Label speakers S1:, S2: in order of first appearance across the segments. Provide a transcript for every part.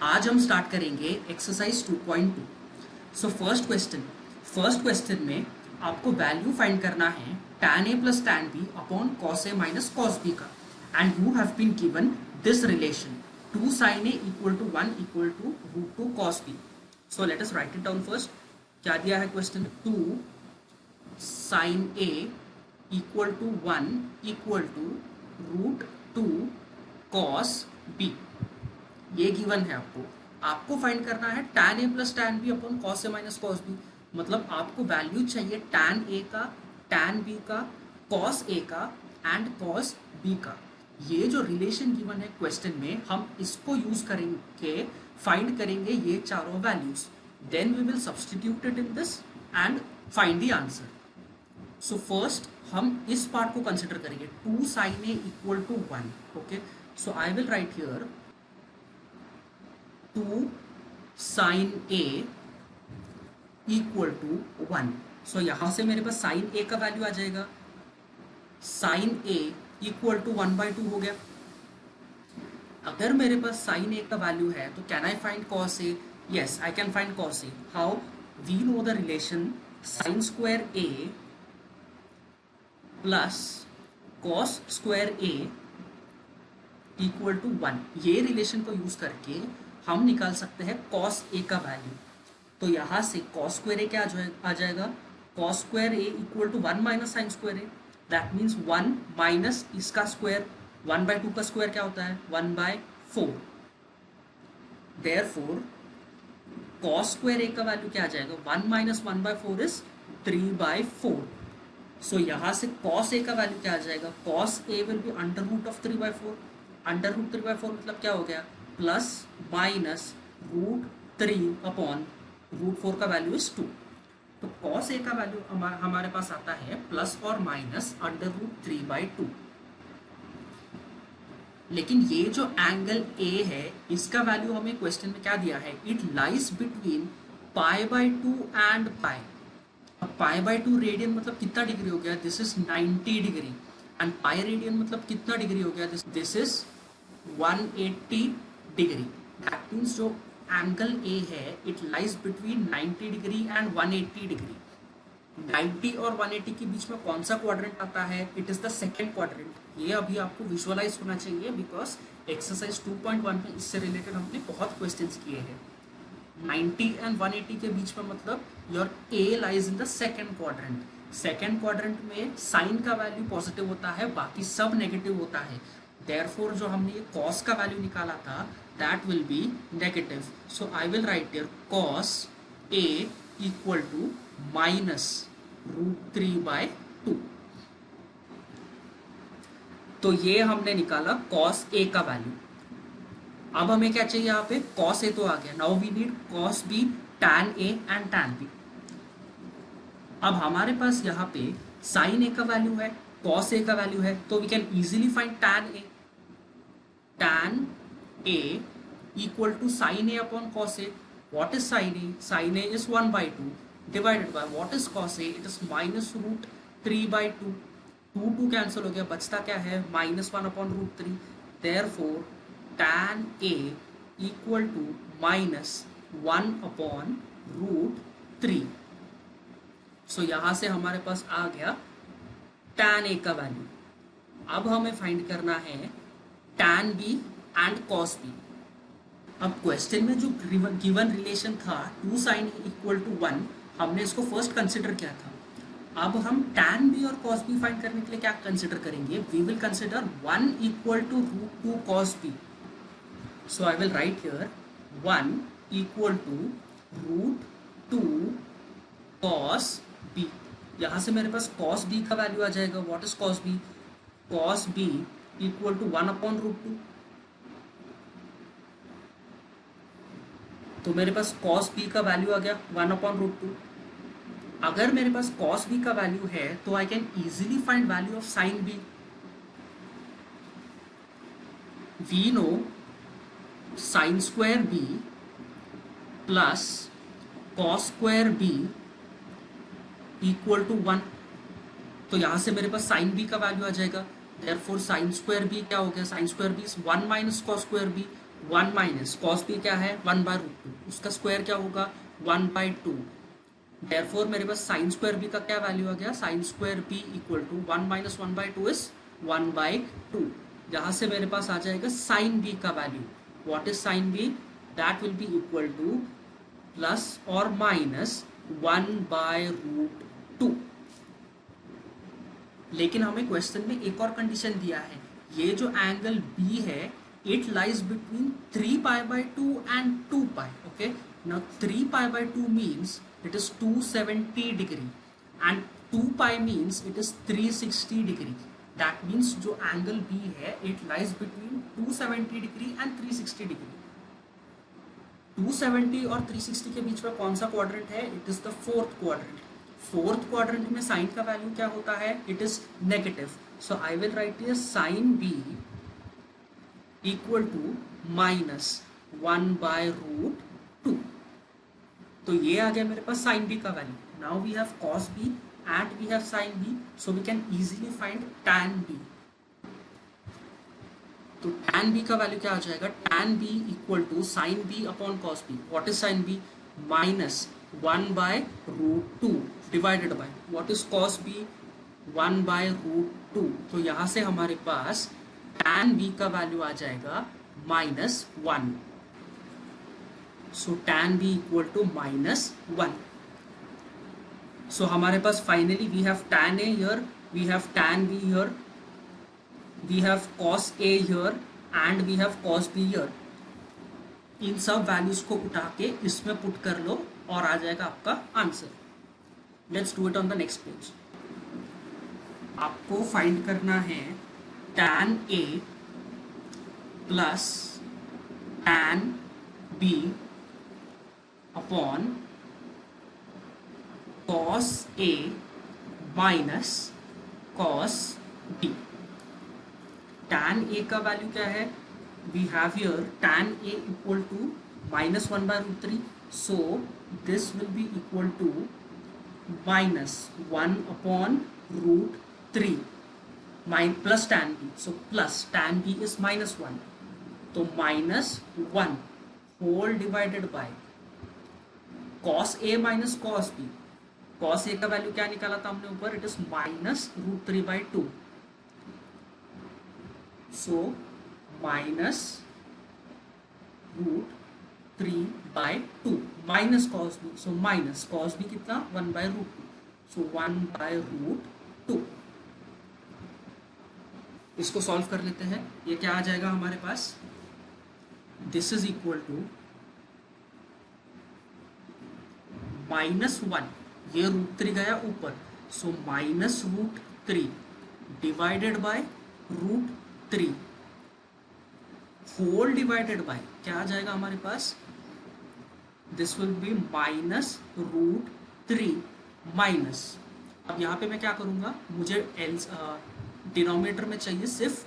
S1: आज हम स्टार्ट करेंगे एक्सरसाइज 2.2। सो फर्स्ट क्वेश्चन में आपको वैल्यू फाइंड करना है tan a plus tan b upon cos a minus cos b का, and you have been given this relation 2 sin a equal to 1 equal to root 2 cos b। So let us write it down first. क्या दिया है question? 2 sin a equal to 1 equal to root 2 cos b। ये given है आपको find करना है tan a plus tan b upon cos a minus cos b। मतलब आपको वैल्यू चाहिए tan a का, tan b का, cos a का एंड cos b का। ये जो रिलेशन गिवन है क्वेश्चन में, हम इसको यूज करेंगे, फाइंड करेंगे ये चारों values, then we will substitute it in this and find the answer. So first हम इस पार्ट को कंसिडर करेंगे, 2 sin a equal to 1। Okay, so I will write here 2 sin a equal to 1। सो यहां से मेरे पास sin a का वैल्यू आ जाएगा, sin a इक्वल टू 1/2 हो गया। अगर मेरे पास sin a का वैल्यू है तो can I find cos a? Yes, I can find cos a। How? We know the relation sin square a plus cos square a equal to 1। ये relation को यूज करके हम निकाल सकते हैं cos a का वैल्यू। तो यहाँ से cos स्क्वायर a क्या आ जाएगा? cos square a equal to 1 minus sine square a। That means 1 minus इसका स्क्वायर, 1/2 का स्क्वायर क्या होता है? 1/4। देयरफॉर cos स्क्वायर a का वैल्यू क्या आ जाएगा? 1 माइनस 1/4 इज 3/4। सो यहाँ से cos a का वैल्यू क्या आ जाएगा? cos a will be under root of 3/4। Under root 3/4 मतलब क्या हो गया? Plus minus root 3 upon root 4 का वैल्यू इज 2। तो cos a का वैल्यू हमारे पास आता है प्लस और माइनस अंडर रूट 3/2। लेकिन ये जो एंगल a है, इसका वैल्यू हमें क्वेश्चन में क्या दिया है? It lies between π/2 and π। अब π/2 रेडियन मतलब कितना डिग्री हो गया? This is 90 degree. And π radian मतलब कितना डिग्री हो गया? This is 180 degree. That means जो एंगल A है, it lies between 90 degree and 180 degree. 90 और 180 के बीच में कौन सा क्वाड्रेंट आता है? It is the second quadrant. ये अभी आपको विजुअलाइज होना चाहिए, बिकॉज एक्सरसाइज 2.1 में इससे रिलेटेड हमने बहुत क्वेश्चंस किए हैं। 90 एंड 180 के बीच में मतलब your A lies in the second quadrant. Second quadrant में साइन का वैल्यू पॉजिटिव होता है, बाकी सब नेगेटिव होता है। Therefore जो हमने ये cos का वैल्यू निकाला था, that will be negative. So I will write here cos a equal to minus root 3/2। तो ये हमने निकाला cos a का वैल्यू। अब हमें क्या चाहिए? यहाँ पे cos a तो आ गया। Now we need cos b, tan a and tan b। अब हमारे पास यहाँ पे sin a का वैल्यू है, cos a का वैल्यू है, तो we can easily find tan a। tan a equal to sin a upon cos a। What is sin a? Sin a is 1/2 divided by what is cos a? It is minus root 3/2। 2 cancel हो गया, बचता क्या है? -1 upon root 3। Therefore tan a equal to -1 upon root 3। सो यहाँ से हमारे पास आ गया tan a का वैल्यू। अब हमें फाइंड करना है tan b and cos b। अब क्वेश्चन में जो गिवन रिलेशन था 2 sin a इक्वल टू 1, हमने इसको फर्स्ट कंसिडर किया था। अब हम tan b और cos b फाइंड करने के लिए क्या कंसिडर करेंगे? We will consider 1 equal to root 2 cos b। So I will write here 1 equal to root 2 cos b। यहाँ से मेरे पास cos b का वैल्यू आ जाएगा। What is cos b? cos b equal to 1 upon root 2। तो मेरे पास cos b का वैल्यू आ गया 1 अपॉन रूट 2। अगर मेरे पास cos b का वैल्यू है तो I can easily find value of sin b। We know sin square b plus cos square b equal to 1। तो यहां से मेरे पास sin b का वैल्यू आ जाएगा। Therefore sin स्क्वायर b क्या हो गया? sin square b is 1 minus cos square b। One minus cos B क्या है 1/√2, उसका स्क्वायर क्या होगा 1/2। देयरफॉर मेरे पास साइन स्क्वायर बी का क्या वैल्यू आ गया, sine square B equal to 1 minus 1/2 is 1/2। यहाँ से मेरे पास आ जाएगा साइन बी का value. What is sine B, that will be equal to plus और माइनस 1/√2। लेकिन हमें क्वेश्चन में एक और कंडीशन दिया है, ये जो एंगल बी है it lies between 3π/2 and 2π। Okay, now 3π/2 means it is 270 degree and 2π means it is 360 degree। that means जो angle B है it lies between 270 degree and 360 degree। 270 और 360 के बीच में कौन सा क्वाड्रेंट है, it is the fourth quadrant. Fourth quadrant में sine का वैल्यू क्या होता है, it is negative. So I will write here sine B equal to minus 1/√2। तो ये आ गया मेरे पास साइन बी का value. Now we have cos B and we have sine B, so we can easily find tan B. तो tan B का value क्या आ जाएगा, tan B equal to sine B upon cos B. What is sine B, minus 1/√2 divided by what is cos B, 1/√2। तो यहां से हमारे पास टैन बी का वैल्यू आ जाएगा -1। So tan b equal to -1। So हमारे पास finally we have tan a here, we have tan b here, we have cos a here and we have cos b here. इन सब values को उठा के इसमें पुट कर लो और आ जाएगा आपका answer. Let's do it on the next page. आपको फाइंड करना है tan a plus tan b upon cos a minus cos b। tan a का वैल्यू क्या है, we have here tan a equal to -1/√3। So this will be equal to -1/√3 plus tan b। So plus tan b is -1, तो -1 whole divided by cos a minus cos b। cos a का value क्या निकाला था हमने ऊपर, it is -√3/2। So -√3/2 minus cos b। So minus cos b कितना 1/√2। सो 1/√2। इसको solve कर लेते हैं। ये क्या आ जाएगा हमारे पास, दिस इज इक्वल टू -1, ये √3 गया ऊपर, so -√3 divided by √3 whole divided by क्या आ जाएगा हमारे पास, दिस विल बी -√3 माइनस। अब यहाँ पे मैं क्या करूँगा, मुझे डिनोमिनेटर में चाहिए सिर्फ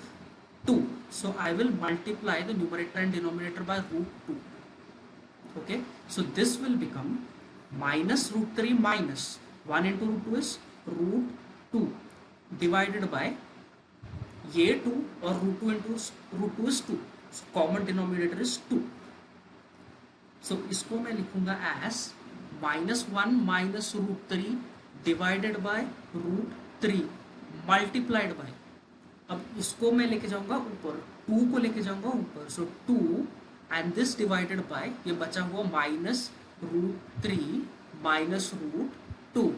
S1: 2, so I will multiply the numerator and denominator by √2। Okay, so this will become -√3 minus 1 into √2 is √2 divided by ये 2 और √2 into √2 is 2, so common denominator is 2। so इसको मैं लिखूंगा as -1 minus √3 divided by √3 multiplied by, अब इसको मैं लेके जाऊंगा ऊपर, 2 को लेके जाऊंगा ऊपर, so 2 and this divided by ये बचा हुआ -√3 माइनस √2।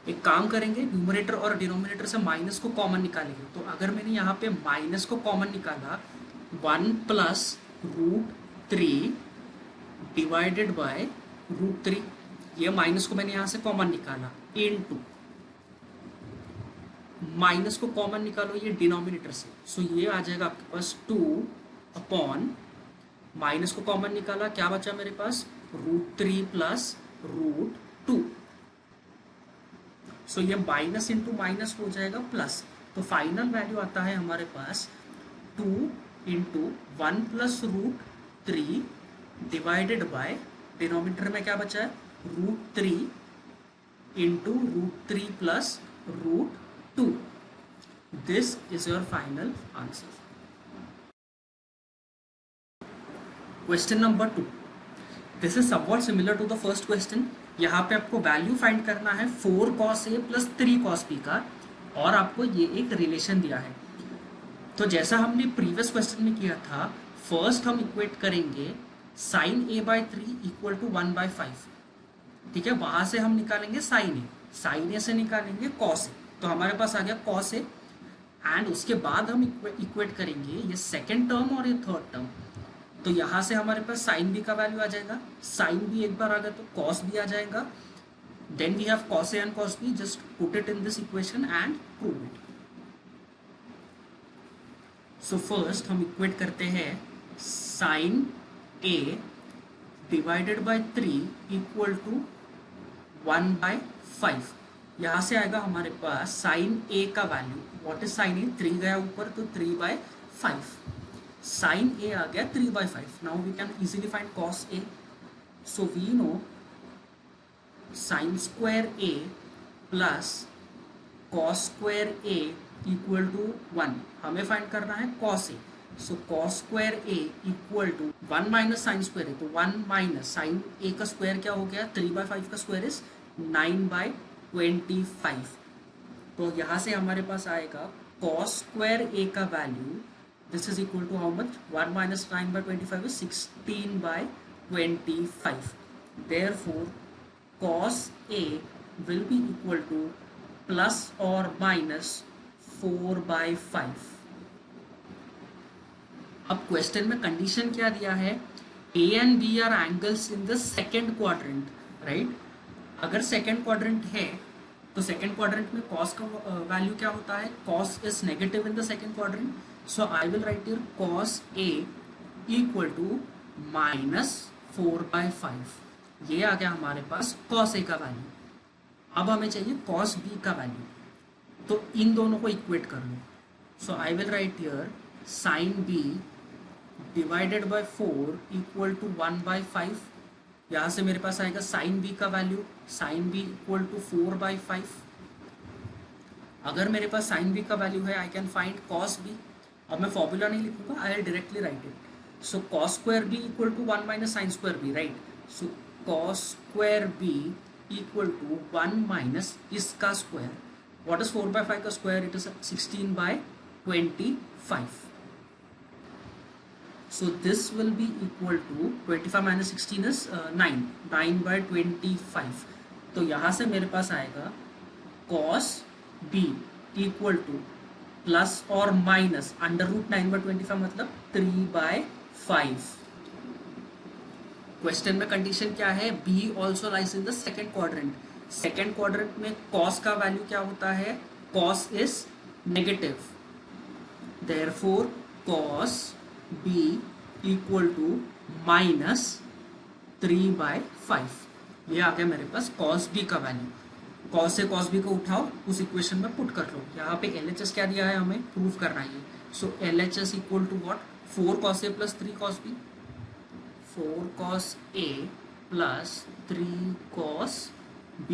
S1: एक काम करेंगे, न्यूमरेटर और डिनोमिनेटर से माइनस को कॉमन निकालेंगे। तो अगर मैंने यहाँ पे माइनस को कॉमन निकाला, 1 प्लस √3 डिवाइडेड बाय √3, ये माइनस को मैंने यहाँ से कॉमन निकाला, इनटू माइनस को कॉमन निकालो ये डिनोमिनेटर से, सो ये आ जाएगा आपके पास 2 अपॉन माइनस को कॉमन निकाला, क्या बचा मेरे पास √3 प्लस √2। सो ये माइनस इंटू माइनस हो जाएगा प्लस, तो फाइनल वैल्यू आता है हमारे पास 2 into 1 plus √3 divided by denominator में क्या बचा है √3 into √3 plus √2। This is your final answer. Question number 2, this is somewhat similar to the first question. यहाँ पे आपको वैल्यू फाइंड करना है 4 cos A plus 3 cos B का, और आपको ये एक रिलेशन दिया है। तो जैसा हमने प्रीवियस क्वेश्चन में किया था, फर्स्ट हम इक्वेट करेंगे sine A by 3 equal to 1/5। ठीक है, वहां से हम निकालेंगे साइन ए से निकालेंगे कॉस ए, तो हमारे पास आ गया कॉस ए। एंड उसके बाद हम इक्वेट करेंगे ये सेकेंड टर्म और ये थर्ड टर्म। तो यहाँ से हमारे पास साइन बी का वैल्यू आ जाएगा, साइन बी एक बार आ गया तो कॉस बी आ जाएगा। Then we have cos A and cos B, just put it in this equation and prove it. So first हम इक्वेट करते हैं sine A divided by 3 equal to 1/5। यहाँ से आएगा हमारे पास साइन ए का value, what is sine A, 3 गया ऊपर तो 3/5, साइन ए आ गया 3/5। Now we can easily find cos A, so we know sine square A plus cos square A equal to 1। हमें फाइंड करना है cos A, so cos square A equal to 1 minus sine square A, तो 1 minus sign A का square क्या हो गया, 3/5 का square is 9/25। तो यहाँ से हमारे पास आएगा कॉस स्क्वायर ए का value, this is equal to how much, 1 minus 9/25 is 16/25। Therefore cos A will be equal to plus और माइनस 4/5। अब क्वेश्चन में कंडीशन क्या दिया है, A and B are angles in the second quadrant, right. अगर second quadrant है तो second quadrant में कॉस का वैल्यू क्या होता है, cos is negative in the second quadrant, so I will write here cos A equal to -4/5। ये आ गया हमारे पास कॉस ए का वैल्यू। अब हमें चाहिए कॉस बी का वैल्यू, तो इन दोनों को इक्वेट कर लो। So I will write here sine B divided by 4 equal to 1/5। यहाँ से मेरे पास आएगा साइन बी का value, sine B equal to 4/5। अगर मेरे पास साइन बी का वैल्यू है, I can find cos B. अब मैं फॉर्मूला नहीं लिखूंगा, I will directly write it. So cos square B equal to 1 minus sine square B, right. So cos square B equal to 1 minus इसका square, what is 4/5 का square, it is 16/25। So this will be equal to 25 minus 16 is 9/25। तो यहाँ से मेरे पास आएगा cos b equal to plus और minus √9/25 मतलब 3/5। क्वेश्चन में कंडीशन क्या है, b also lies in the second quadrant. Second quadrant में cos का वैल्यू क्या होता है, cos is negative, therefore cos b equal to -3/5। ये आ गया मेरे पास cos b का वैल्यू। cos से cos b को उठाओ, उस इक्वेशन में पुट कर लो। यहाँ पे LHS क्या दिया है, हमें प्रूव करना है। So LHS equal to what, 4 cos a plus 3 cos b, 4 cos a plus 3 cos b,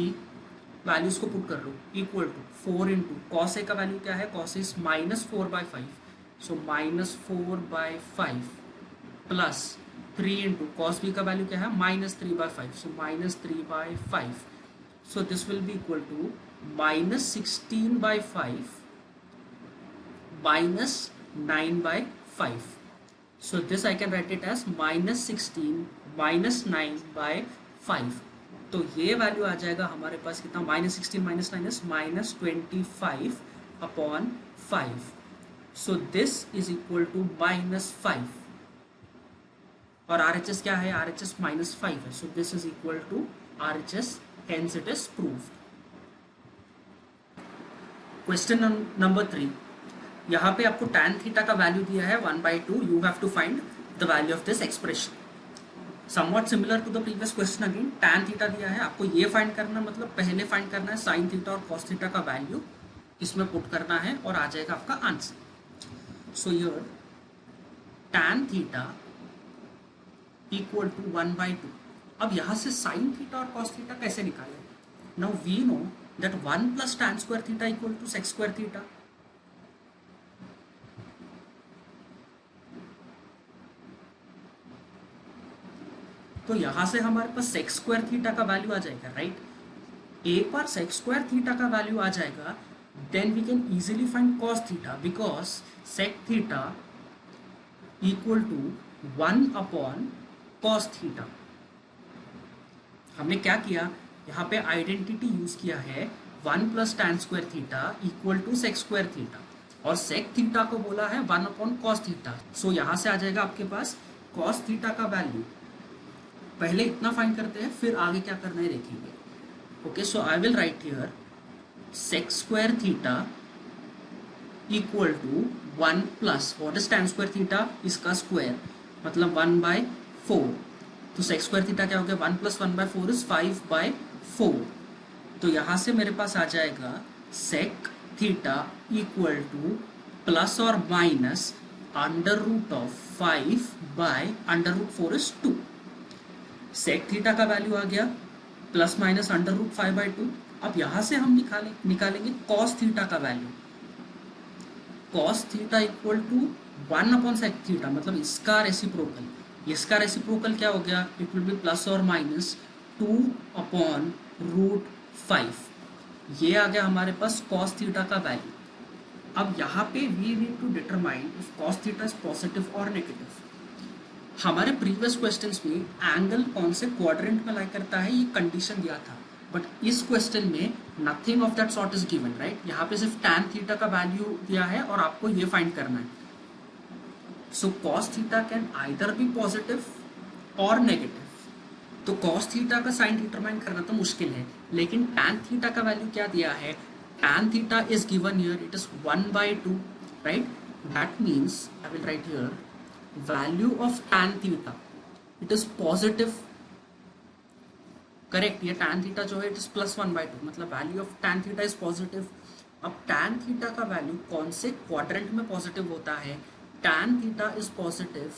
S1: values को पुट कर लो, equal to 4 into cos a का वैल्यू क्या है, cos is -4/5, so -4/5 plus 3 into cos b का value क्या है, -3/5, so -3/5। So this will be equal to -16/5 -9/5। So this I can write it as -16 -9/5। तो ये वैल्यू आ जाएगा हमारे पास कितना, -16 -9 is -25/5। So this is equal to -5, और RHS क्या है, RHS -5 है, so this is equal to RHS, hence it is proved. Question number 3, यहाँ पे आपको tan थीटा का वैल्यू दिया है 1/2, you have to find the value of this expression. Somewhat similar to the previous question again, tan theta दिया है, आपको ये फाइंड करना, मतलब पहले फाइंड करना है साइन थीटा और cos थीटा का वैल्यू, इसमें पुट करना है और आ जाएगा आपका answer. So here tan theta equal to 1/2। अब यहाँ से साइन थीटा और cos थीटा कैसे निकालें, now we know that 1 plus tan square theta equal to sec square theta. तो यहाँ से हमारे पास सेक स्क्वायर थीटा का वैल्यू आ जाएगा, राइट। एक बार सेक स्क्वायर थीटा का वैल्यू आ जाएगा, then we can easily find cos theta, because sec theta equal to 1 upon cos theta. हमने क्या किया, यहाँ पे आइडेंटिटी यूज किया है 1 plus tan square theta equal to sec square theta, और सेक थीटा को बोला है 1 अपॉन कॉस थीटा। सो यहाँ से आ जाएगा आपके पास कॉस थीटा का वैल्यू। पहले इतना फाइंड करते हैं, फिर आगे क्या करना है देखेंगे। Okay, so I will write here sec square theta equal to 1 plus what is tan square theta, इसका स्क्वायर मतलब 1/4। तो सेक स्क्वायर थीटा क्या हो गया, 1 प्लस 1/4 इज 5/4। तो यहाँ से मेरे पास आ जाएगा sec theta equal to plus और minus under root of 5/√4 is 2। Sec theta का वैल्यू आ गया प्लस माइनस अंडर रूट 5/2। अब यहाँ से हम निकालेंगे कॉस थीटा का value. Cos theta equal to 1 upon sec theta, मतलब इसका रेसिप्रोकल। इसका रेसिप्रोकल क्या हो गया, इट विल बी प्लस और माइनस 2/√5। ये आ गया हमारे पास कॉस थीटा का वैल्यू। अब यहाँ पे we need to determine if cos theta is positive और नेगेटिव। हमारे प्रीवियस क्वेश्चंस में एंगल कौन से क्वाड्रेंट में लाई करता है ये कंडीशन दिया था, बट इस क्वेश्चन में nothing of that sort is given, right. यहाँ पे सिर्फ टैन थीटा का वैल्यू दिया है और आपको ये फाइंड करना है। So cos theta can either be positive और नेगेटिव। तो कॉस थीटा का साइन डिटरमाइन करना तो मुश्किल है, लेकिन टैन थीटा का वैल्यू क्या दिया है, tan theta is given here, it is 1/2, right? That means I will write here value of tan theta, it is positive, correct। ये tan theta जो है it is plus 1/2, मतलब value of tan theta is positive। अब tan theta का value कौन से quadrant में positive होता है, tan theta is positive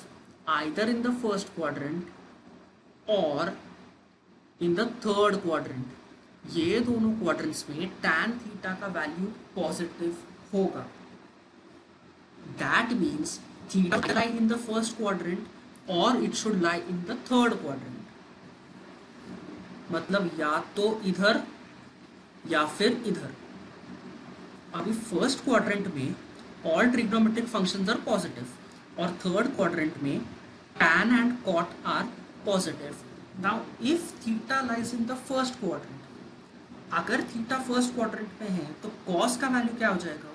S1: either in the first quadrant or in the third quadrant। ये दोनों क्वाड्रेंट्स में tan थीटा का वैल्यू पॉजिटिव होगा। That means theta lie in the first quadrant और it should lie in the third quadrant, मतलब या तो इधर या फिर इधर। अभी फर्स्ट क्वाड्रेंट में all trigonometric functions are positive और थर्ड क्वाड्रेंट में tan and cot are positive. Now if theta lies in the first quadrant, अगर थीटा फर्स्ट क्वाड्रेंट में है तो कॉस का वैल्यू क्या हो जाएगा,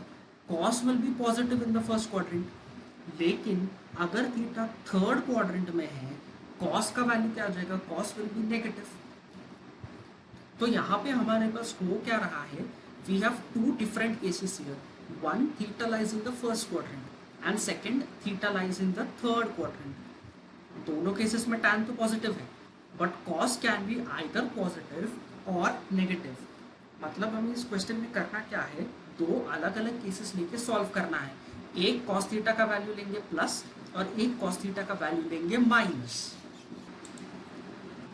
S1: cos will be positive in the first quadrant. लेकिन अगर थीटा थर्ड क्वाड्रेंट में है, कॉस का वैल्यू क्या हो जाएगा, कॉस विल बी नेगेटिव। तो यहाँ पे हमारे पास हो क्या रहा है, we have two different cases here, one theta lies in the first quadrant and second theta lies in the third quadrant. दोनों केसेस में टैन तो पॉजिटिव है, but cos can be either positive और नेगेटिव। मतलब हमें इस question में करना क्या है, दो अलग अलग केसेस लेके सॉल्व करना है। एक कॉस थीटा का वैल्यू लेंगे प्लस और एक कॉस थीटा का वैल्यू लेंगे माइनस।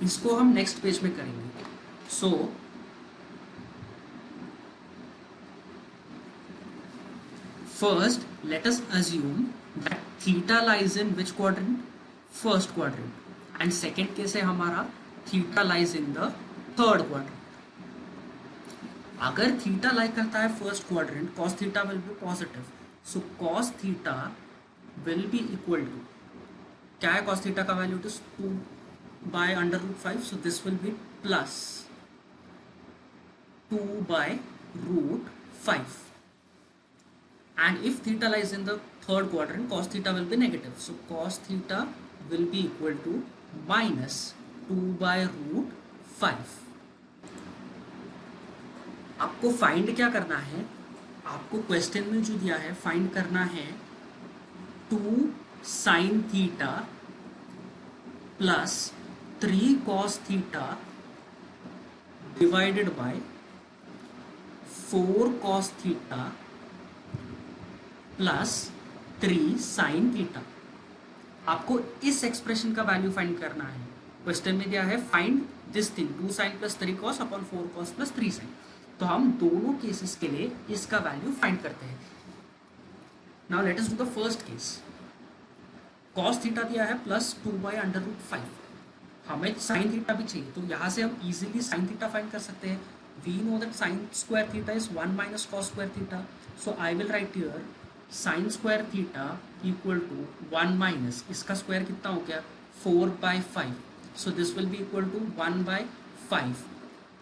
S1: इसको हम नेक्स्ट पेज में करेंगे। So first let us assume that theta lies in which quadrant, first quadrant, and second case है हमारा theta lies in the third quadrant. अगर थीटा लाई करता है first quadrant, cos theta will be positive, so cos theta will be equal to, क्या है cos theta का value, it is 2/√5, so this will be plus 2/√5। And if theta lies in the third quadrant, cos theta will be negative, so cos theta will be equal to minus 2/√5। आपको find क्या करना है, आपको question में जो दिया है find करना है 2 sin theta plus 3 cos theta divided by 4 cos theta plus 3 sin theta. आपको इस एक्सप्रेशन का वैल्यू फाइंड करना है। क्वेश्चन में दिया है find this thing 2 sin plus 3 cos upon 4 cos plus 3 sin। तो हम दोनों केसेस के लिए इसका वैल्यू फाइंड करते हैं। Now let us do the first case. cos theta दिया है प्लस 2/√5। हमें साइन थीटा भी चाहिए, तो यहाँ से हम इजीली साइन थीटा फाइंड कर सकते हैं. We know that sine square theta is 1 minus cos square theta. So I will write here sine square theta equal to 1 minus, इसका स्क्वायर कितना हो गया 4/5. So this will be equal to 1/5.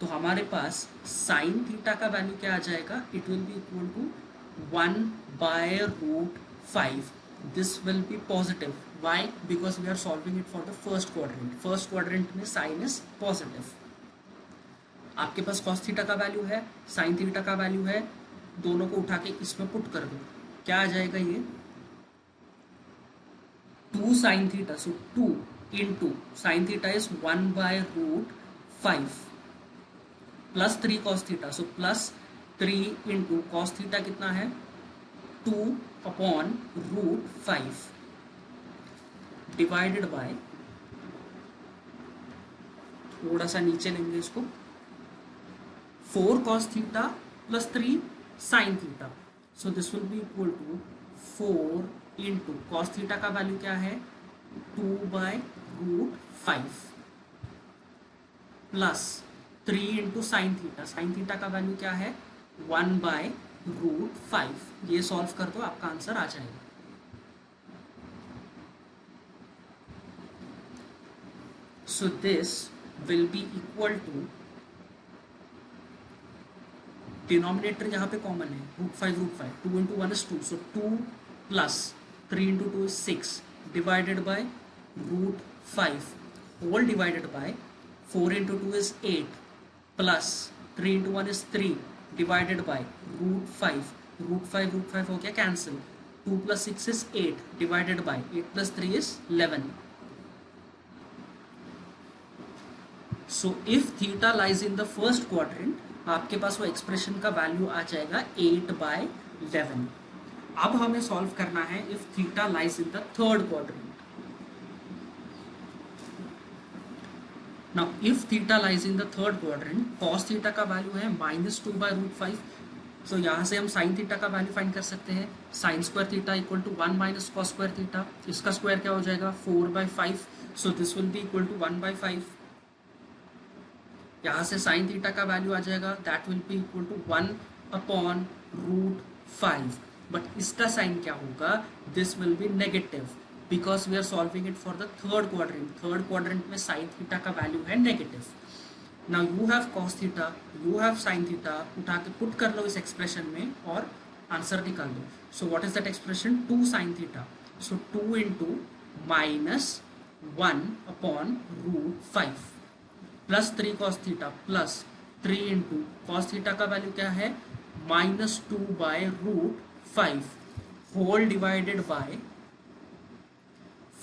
S1: तो हमारे पास साइन थीटा का value क्या आ जाएगा, it will be equal to 1/√5. this will be positive. Why? Because we are solving it for the first quadrant. First quadrant में sin is positive. आपके पास cos theta का वैल्यू है, sin थीटा का value है, दोनों को उठा के इसमें पुट कर दो. क्या आ जाएगा ये 2 sin theta. So 2 into sin theta is 1/√5 plus 3 cos theta. So plus 3 into cos theta कितना है 2/√5 डिवाइडेड बाय, थोड़ा सा नीचे लेंगे इसको, 4 cos theta plus 3 sin theta. So this will be equal to 4 into cos theta का value क्या है 2/√5 plus 3 into sine theta. Sine theta का वैल्यू क्या है 1/√5. ये सॉल्व कर दो, आपका आंसर आ जाएगा. So this will be equal to, denominator यहाँ पे कॉमन है √5, 2 इंटू 1 इज 2. सो 2 plus 3 into 2 is 6 divided by √5 whole divided by 4 into 2 is 8 plus 3 into 1 is 3 divided by √5. √5 हो गया cancel. 2 plus 6 is 8 divided by 8 plus 3 is 11. So if theta lies in the first quadrant, आपके पास वो expression का value आ जाएगा 8/11. अब हमें solve करना है if theta lies in the third quadrant. Now if theta lies in the third quadrant, cos theta का वैल्यू है -2/√5. सो यहाँ से हम साइन थीटा का वैल्यू फाइंड कर सकते हैं. Sine square theta equal to 1 minus cos square theta. इसका स्क्वायर क्या हो जाएगा 4/5. So this will be equal to 1/5. यहाँ से साइन थीटा का वैल्यू आ जाएगा, that will be equal to 1/√5. But इसका साइन क्या होगा, this will be negative because we are solving it for the third quadrant. Third quadrant में sine theta का वैल्यू है negative. Now you have cos theta, you have sine theta, उठा के put कर लो इस एक्सप्रेशन में और आंसर निकाल दो. So what is that expression 2 sine theta. So 2 into -1/√5 plus 3 cos theta plus 3 into cos theta का वैल्यू क्या है -2/√5 whole divided by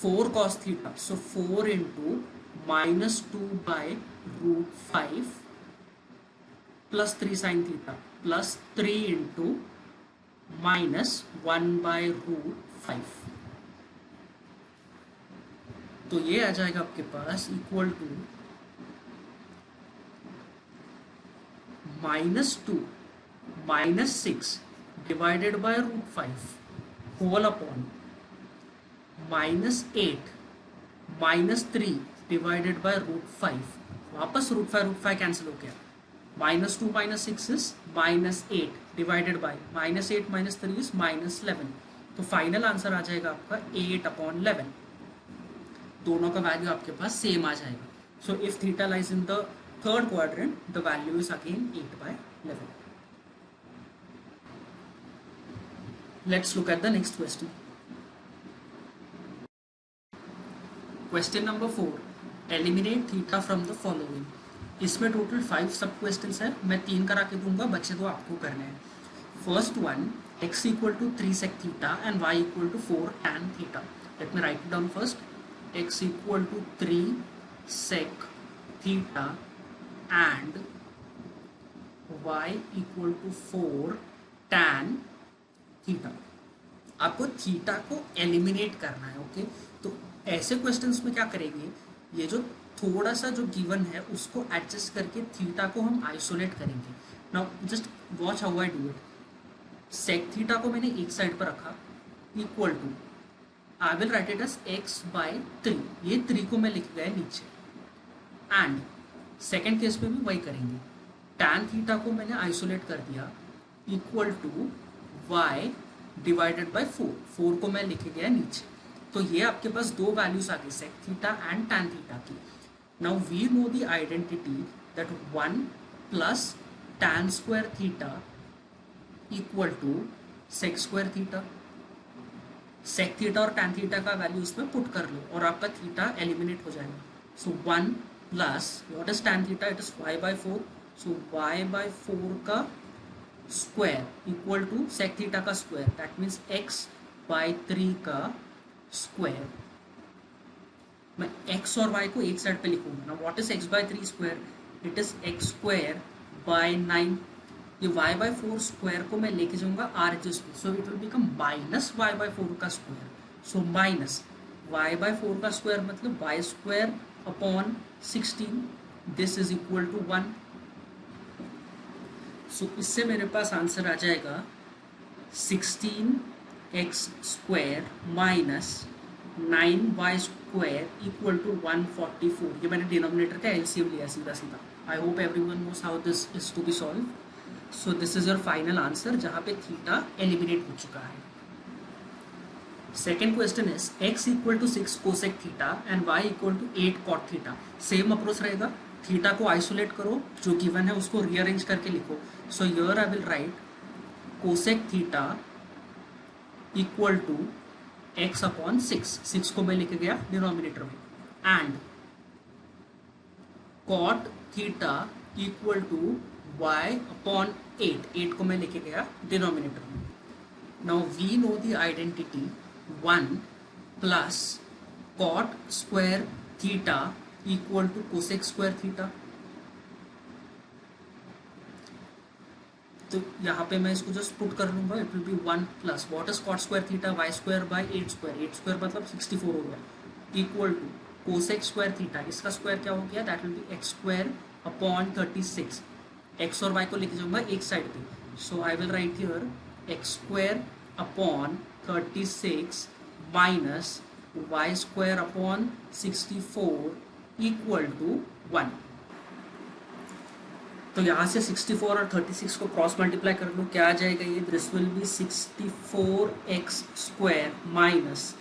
S1: 4 cos theta. So 4 into -2/√5 plus 3 sin theta plus 3 into -1/√5. तो ये आ जाएगा आपके पास equal to -2 -6 divided by √5 whole upon -8 -3 divided by √5. वापस √5 कैंसिल हो गया. -2 -6 इज -8 डिवाइडेड बाय -8 -3 इज -11. तो फाइनल आंसर आ जाएगा आपका 8/11. दोनों का वैल्यू आपके पास सेम आ जाएगा. सो if theta lies in the third quadrant, the value is again 8/11. Let's look at the next question. Question number 4, eliminate theta from the following. इसमें total 5 सब क्वेश्चन है. मैं 3 करा के दूंगा, बच्चे तो आपको करने हैं. First one, x equal to 3 sec theta and y equal to 4 tan theta. Let me write it down first. x equal to 3 sec theta and y equal to 4 tan theta. आपको थीटा को eliminate करना है. Okay, तो ऐसे questions में क्या करेंगे, ये जो थोड़ा सा जो गिवन है उसको एडजस्ट करके थीटा को हम आइसोलेट करेंगे. Now just watch how I do it. Sec theta को मैंने एक साइड पर रखा, equal to I will write it as x/3. ये 3 को मैं लिख गया नीचे. एंड सेकेंड केस में भी वही करेंगे, tan थीटा को मैंने आइसोलेट कर दिया equal to y divided by 4 को मैं लिखे गया नीचे। तो ये आपके पास दो वैल्यूज आ गई sec theta and tan theta की। Now we know the identity that 1 plus tan square theta equal to sec square theta. Sec theta और tan थीटा का वैल्यू उसमें पुट कर लो और आपका थीटा एलिमिनेट हो जाएगा। So 1 plus what is tan theta, it is y/4। So y/4 का square equal to sec theta का स्क्वायर, दैट मीन्स x/3 का स्क्वायर। मैं x और y को एक साइड पे लिखूंगा ना। What is x/3 square, it is x square by 9। ये y/4 स्क्वायर को मैं लेके जाऊंगा RHS में, so it will become minus y/4 का स्क्वायर। सो माइनस y/4 का स्क्वायर मतलब y square upon 16, this is equal to 1। So इससे मेरे पास आंसर आ जाएगा 16x square minus 9y square equal to 144। ये मैंने डिनोमिनेटर का एलसीएम लिया सीधा सीधा। I hope everyone knows how this is to be solve. So this is your final answer जहाँ पे थीटा एलिमिनेट हो चुका है। Second question is x equal to 6 cosec theta and y equal to 8 cot theta. Same approach रहेगा, theta को isolate करो, जो given है उसको रीअरेंज करके लिखो। So here I will write cosec theta equal to x upon 6 को मैं लिखे गया डिनोमिनेटर में, and cot theta equal to y upon 8 को मैं लिखे गया डिनोमिनेटर में। Now we know the identity 1 plus cot square theta equal to cosec square theta. तो यहाँ पे मैं इसको जस्ट पुट कर लूंगा, it will be 1 plus what is cot square theta, y square by 8 square मतलब 64 हो गया, equal to cosec square theta, इसका स्क्वायर क्या हो गया, that will be x square upon 36। x और y को लेके जाऊंगा एक साइड पे, so I will write here x square upon 36 minus y square upon 64 equal to 1। तो यहाँ से 64 और 36 को क्रॉस मल्टीप्लाई कर लो, क्या आ जाएगा ये, this will B 64x square minus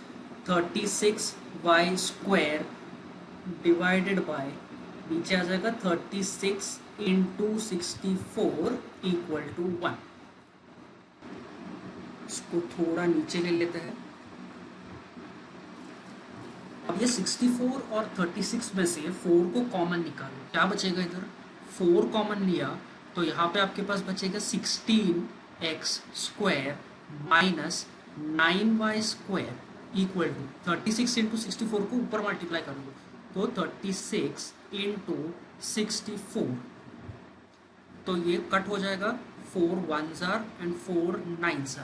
S1: 36y square divided by, नीचे आ जाएगा 36 इंटू 64 इक्वल टू 1। इसको थोड़ा नीचे ले लेते हैं। अब ये 64 और 36 में से 4 को कॉमन निकालो, क्या बचेगा इधर, 4 कॉमन लिया तो यहाँ पे आपके पास बचेगा 16x square minus 9y square equal to 36 into 64 को ऊपर मल्टीप्लाई कर लो तो 36 इंटू 64, तो ये कट हो जाएगा 4 1s एंड 4 9s,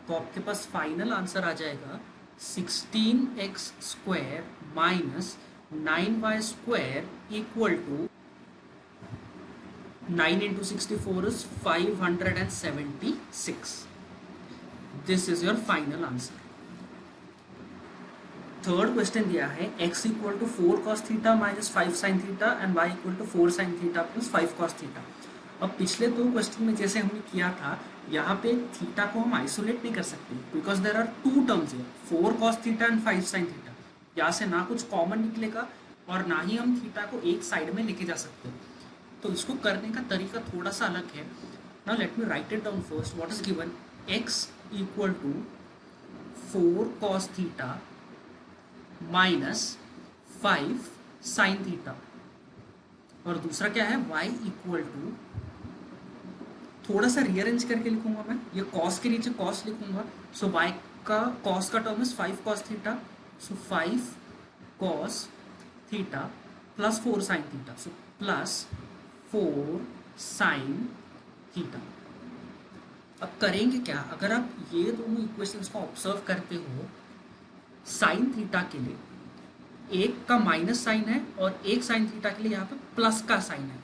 S1: तो आपके पास फाइनल आंसर आ जाएगा 16x square minus 9y square equal to 9 into 64 is 576. This is your final answer. Third question दिया है x equal to 4 cos theta minus 5 sin theta and y equal to 4 sin theta plus 5 cos theta. अब पिछले दो question में जैसे हमने किया था, यहाँ पे थीटा को हम आइसोलेट नहीं कर सकते because there are two terms here, 4 cos theta and 5 sin theta. यहाँ से ना कुछ कॉमन निकलेगा और ना ही हम थीटा को एक साइड में लेके जा सकते, तो इसको करने का तरीका थोड़ा सा अलग है। Now let me write it down first. What is given, x equal to 4 cos theta minus 5 sin theta, और दूसरा क्या है, y इक्वल टू, थोड़ा सा रीअरेंज करके लिखूंगा मैं, ये cos के नीचे cos लिखूंगा, सो y का cos का term is 5 cos theta, so 5 cos theta plus 4 sin theta, so plus 4 sin theta. अब करेंगे क्या, अगर आप ये दोनों इक्वेशंस को ऑब्जर्व करते हो, साइन थीटा के लिए एक का माइनस साइन है और एक साइन थीटा के लिए यहाँ पे प्लस का साइन है,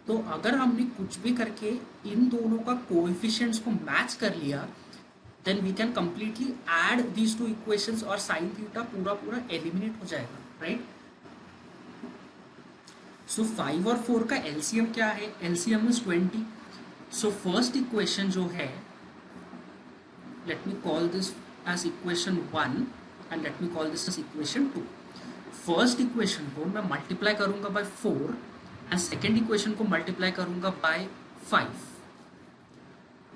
S1: तो अगर हमने कुछ भी करके इन दोनों का कोएफिशिएंट्स को मैच कर लिया, then we can completely add these two equations और साइन थीटा पूरा पूरा एलिमिनेट हो जाएगा, राइट। सो 5 और 4 का एलसीएम क्या है? LCM is 20. So first equation जो है, let me call this as equation 1 and let me call this as equation 2. First equation को मैं मल्टीप्लाई करूंगा बाय 4 एंड सेकेंड इक्वेशन को मल्टीप्लाई करूंगा बाय 5.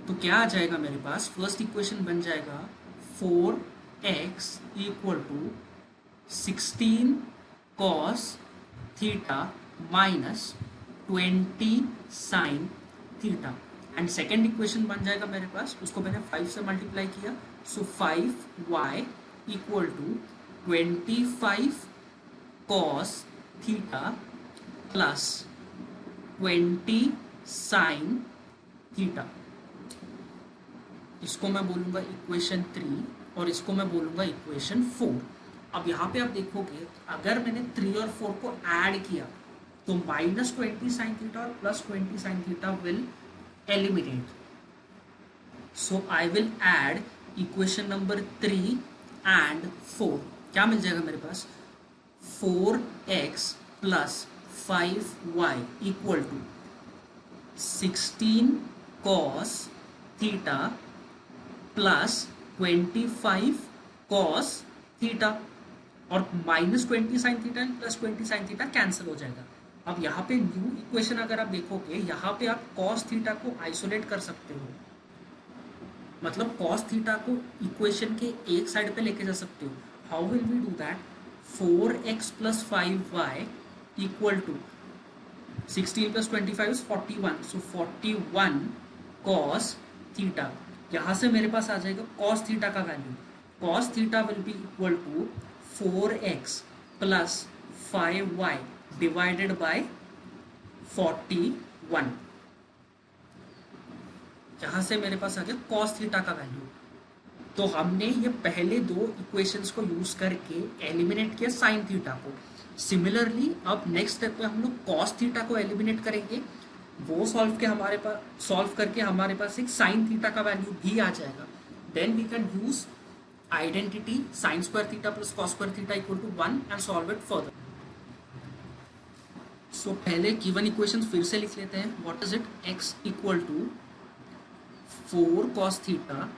S1: तो क्या आ जाएगा मेरे पास? फर्स्ट इक्वेशन बन जाएगा 4x equal to 16 cos theta minus 20 sine theta. And second equation बन जाएगा मेरे पास, उसको मैंने 5 से मल्टीप्लाई किया. So 5y equal to 25 cos theta plus 20 sine theta. इसको मैं बोलूंगा इक्वेशन 3 और इसको मैं बोलूंगा इक्वेशन 4. अब यहाँ पे आप देखोगे, अगर मैंने 3 और 4 को ऐड किया तो माइनस 20 साइन थीटा और plus 20 sine theta will eliminate. So I will add equation number 3 and 4. क्या मिल जाएगा मेरे पास? 4x plus 5y equal to 16 cos theta plus 25 cos theta और minus 20 sine theta and plus 20 sine theta cancel हो जाएगा. अब यहाँ पे न्यू इक्वेशन अगर आप देखोगे, यहाँ पे आप cos थीटा को आइसोलेट कर सकते हो. मतलब cos थीटा को इक्वेशन के एक साइड पे लेके जा सकते हो. How will we do that? 4x plus 5y equal to 16 plus 25 is 41. So 41 cos theta. यहाँ से मेरे पास आ जाएगा cos थीटा का value. cos theta will be equal to 4x plus 5y divided by 41. यहाँ से मेरे पास आ गया cos थीटा का वैल्यू. तो हमने ये पहले दो इक्वेशंस को यूज करके एलिमिनेट किया साइन थीटा को. सिमिलरली अब नेक्स्ट स्टेप पे हम लोग cos थीटा को एलिमिनेट करेंगे. वो सॉल्व करके हमारे पास एक साइन थीटा का वैल्यू भी आ जाएगा. Then we can use identity sine square theta plus cos square theta equal to 1 and solve it further. So पहले गिवन इक्वेशन फिर से लिख लेते हैं. What is it? x equal to 4 cos theta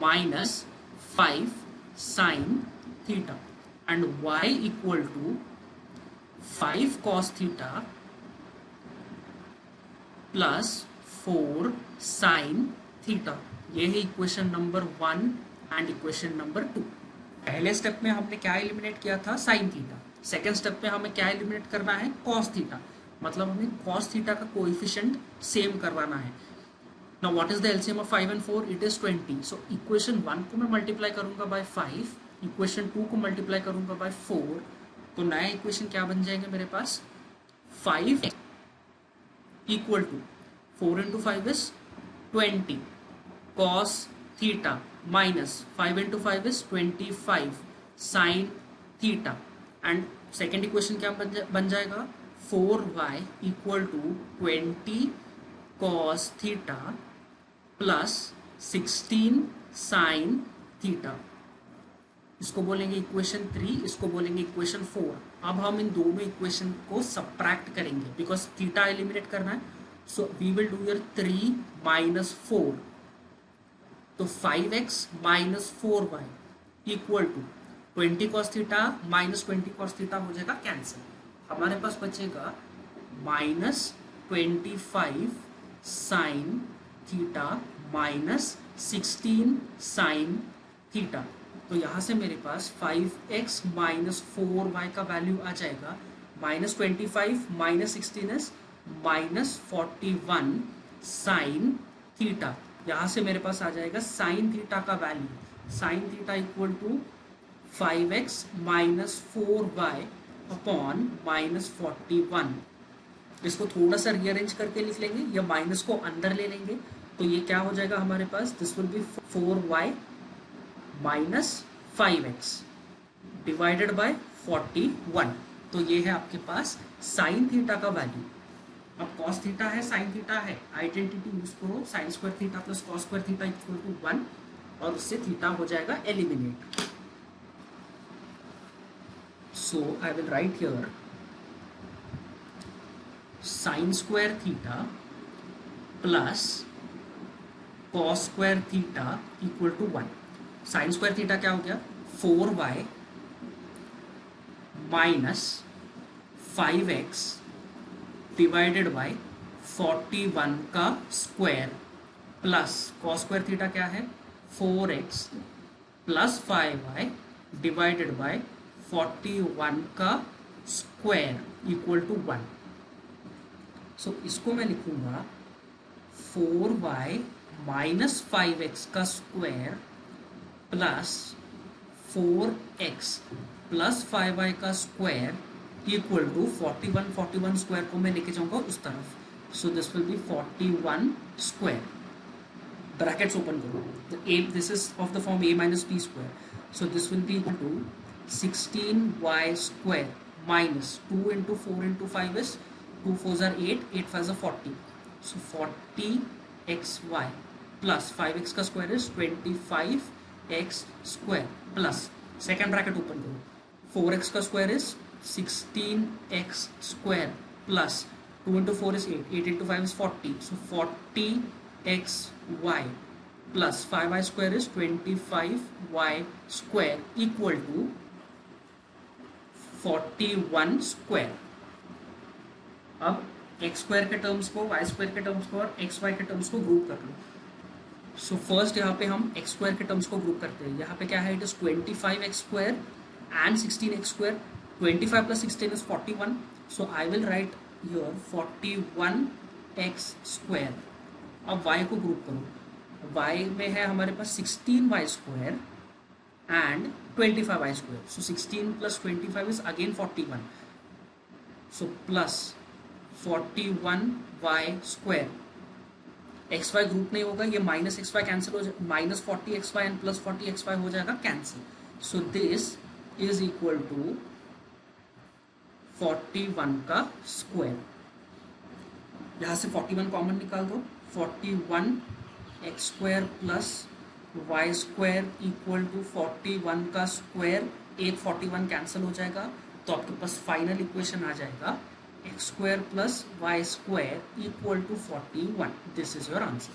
S1: minus 5 sine theta and y equal to 5 cos theta plus 4 sine theta. ये है equation number 1 and equation number 2. पहले step में हमने क्या एलिमिनेट किया था? Sine theta. सेकेंड स्टेप में हमें क्या एलिमिनेट करना है? cos theta. मतलब हमें cos थीटा का कोएफिशिएंट सेम करवाना है. Now what is the LCM of 5 and 4? It is 20. So equation 1 को मैं मल्टीप्लाई करूंगा बाय 5, इक्वेशन 2 को मल्टीप्लाई करूंगा बाय 4. तो नया इक्वेशन क्या बन जाएंगे मेरे पास? 5 equal to 4 into 5 is 20 cos theta minus 5 into 5 is 25 sign theta. And second equation क्या बन जाएगा? 4y equal to 20 cos theta plus 16 sine theta. इसको बोलेंगे इक्वेशन 3, इसको बोलेंगे इक्वेशन 4. अब हम इन दोनों इक्वेशन को सबट्रैक्ट करेंगे बिकॉज थीटा एलिमिनेट करना है. So we will do your 3 minus 4. तो 5x minus 4y equal to 20 cos theta minus 20 cos theta हो जाएगा कैंसिल. हमारे पास बचेगा minus 25 sign theta minus 16 sine theta. तो यहाँ से मेरे पास 5x माइनस 4y का वैल्यू आ जाएगा minus 25 minus 16 minus 41 sine theta. यहाँ से मेरे पास आ जाएगा साइन थीटा का value. Sine theta equal to 5x minus 4y upon minus 41. इसको थोड़ा सा रीअरेंज करके लिख लेंगे या माइनस को अंदर ले लेंगे. तो ये क्या हो जाएगा हमारे पास? This will be 4y minus 5x divided by 41. तो ये है आपके पास साइन थीटा का वैल्यू. अब cos थीटा है, साइन थीटा है, आइडेंटिटी यूज करो. Sine square theta plus cos square theta equal to 1 और उससे थीटा हो जाएगा eliminate. So I will write here sine square theta plus cos square theta equal to 1। Sine square theta क्या हो गया, 4y minus 5x divided by 41 का square plus cos square theta क्या है, 4x plus 5y divided by 41 का square equal to 1। सो इसको मैं लिखूंगा 4y माइनस 5x का square plus 4x plus 5y का स्क्वायर इक्वल टू 41 स्क्वायर को मैं लेके जाऊंगा उस तरफ। सो this will B 41 square, brackets open करो, a this is of the form a minus b square, so this will be equal to 16y square minus 2 into 4 into 5 is 2 4s are 8, 8 5s are 40, so 40xy plus 5x का square is 25x square plus second bracket open करो, 4x का square is 16x square plus 2 into 4 is 8, 8 into 5 is 40, so 40xy plus 5y square is 25y square equal to 41 square। अब x square के terms को, y square के terms को और xy के terms को ग्रुप कर लो। सो फर्स्ट यहाँ पे हम x स्क्वायर के टर्म्स को ग्रुप करते हैं। यहाँ पे क्या है, it is 25x square and 16x square, 25 plus 16 is 41, so I will write here 41x square। अब y को ग्रुप करो, y में है हमारे पास 16y square and 25y square, so 16 plus 25 is again 41, so plus 41y square। xy group नहीं होगा, ये minus x Y cancel हो जाए, minus 40xy and plus 40xy हो जाएगा cancel, so this is equal to 41 का स्क्वायर। यहाँ से 41 कॉमन निकाल दो, 41 x square plus y square equal to 41 का स्क्वायर, एक 41 कैंसिल हो जाएगा, तो आपके पास फाइनल इक्वेशन आ जाएगा x square plus y square equal to 41। This is your answer.